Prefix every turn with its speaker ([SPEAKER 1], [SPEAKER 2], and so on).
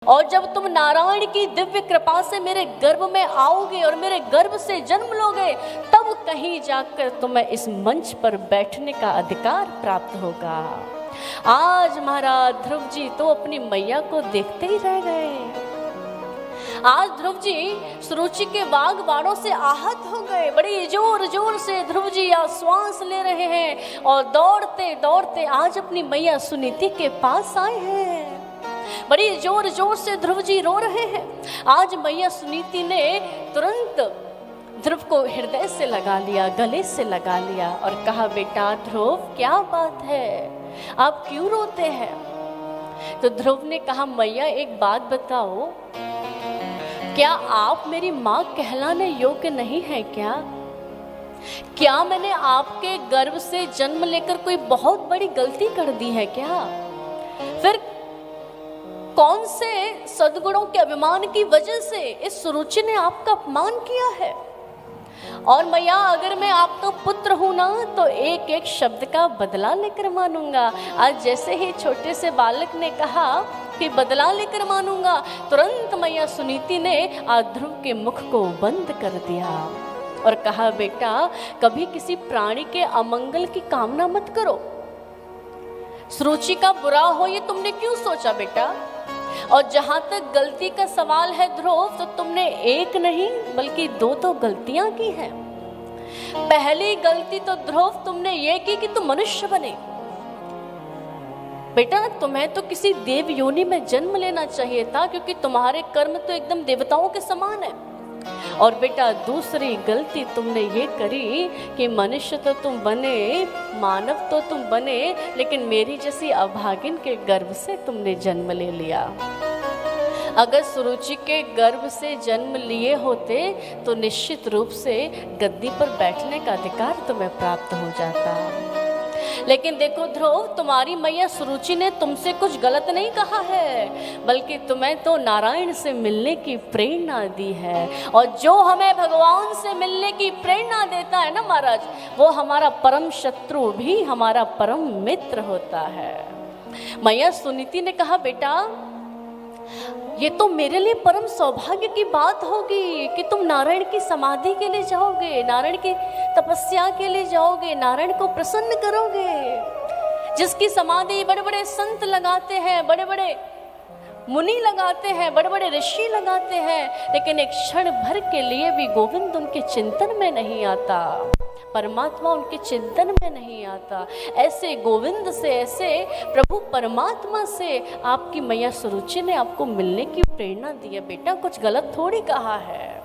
[SPEAKER 1] और जब तुम नारायण की दिव्य कृपा से मेरे गर्भ में आओगे और मेरे गर्भ से जन्म लोगे, तब कहीं जाकर तुम्हें इस मंच पर बैठने का अधिकार प्राप्त होगा। आज महाराज ध्रुव जी तो अपनी मैया को देखते ही रह गए। आज ध्रुव जी सुरुचि के वाग बाणों से आहत हो गए। बड़ी जोर जोर से ध्रुव जी श्वास ले रहे हैं और दौड़ते दौड़ते आज अपनी मैया सुनीति के पास आए हैं। बड़ी जोर जोर से ध्रुव जी रो रहे हैं। आज मैया सुनीति ने तुरंत ध्रुव को हृदय से लगा लिया, गले से लगा लिया और कहा, बेटा ध्रुव क्या बात है, आप क्यों रोते हैं? तो ध्रुव ने कहा, मैया एक बात बताओ, क्या आप मेरी माँ कहलाने योग्य नहीं है क्या? क्या मैंने आपके गर्भ से जन्म लेकर कोई बहुत बड़ी गलती कर दी है क्या? फिर कौन से सद्गुणों के अभिमान की वजह से इस सुरुचि ने आपका अपमान किया है? और मैया अगर मैं आपका पुत्र हूं ना तो एक एक शब्द का बदला लेकर मानूंगा। आज जैसे ही छोटे से बालक ने कहा कि बदला लेकर मानूंगा, तुरंत मैया सुनीति ने ध्रुव के मुख को बंद कर दिया और कहा, बेटा कभी किसी प्राणी के अमंगल की कामना मत करो। सुरुचि का बुरा हो ये तुमने क्यों सोचा बेटा? और जहां तक गलती का सवाल है ध्रुव, तो तुमने एक नहीं बल्कि दो तो गलतियां की हैं। पहली गलती तो ध्रुव तुमने ये की कि तुम मनुष्य बने। बेटा तुम्हें तो किसी देव योनि में जन्म लेना चाहिए था, क्योंकि तुम्हारे कर्म तो एकदम देवताओं के समान है। और बेटा दूसरी गलती तुमने ये करी कि मनुष्य तो तुम बने, मानव तो तुम बने, लेकिन मेरी जैसी अभागिन के गर्भ से तुमने जन्म ले लिया। अगर सुरुचि के गर्भ से जन्म लिए होते तो निश्चित रूप से गद्दी पर बैठने का अधिकार तुम्हें प्राप्त हो जाता। लेकिन देखो ध्रुव, तुम्हारी मैया सुरुचि ने तुमसे कुछ गलत नहीं कहा है, बल्कि तुम्हें तो नारायण से मिलने की प्रेरणा दी है। और जो हमें भगवान से मिलने की प्रेरणा देता है ना महाराज, वो हमारा परम शत्रु भी हमारा परम मित्र होता है। मैया सुनीति ने कहा, बेटा ये तो मेरे लिए परम सौभाग्य की बात होगी कि तुम नारायण की समाधि के लिए जाओगे, नारायण की तपस्या के लिए जाओगे, नारायण को प्रसन्न करोगे। जिसकी समाधि बड़े बड़े संत लगाते हैं, बड़े बड़े मुनि लगाते हैं, बड़े बड़े ऋषि लगाते हैं, लेकिन एक क्षण भर के लिए भी गोविंद उनके चिंतन में नहीं आता, परमात्मा उनके चिंतन में नहीं आता। ऐसे गोविंद से, ऐसे प्रभु परमात्मा से आपकी मैया सुरुचि ने आपको मिलने की प्रेरणा दी है। बेटा कुछ गलत थोड़ी कहा है।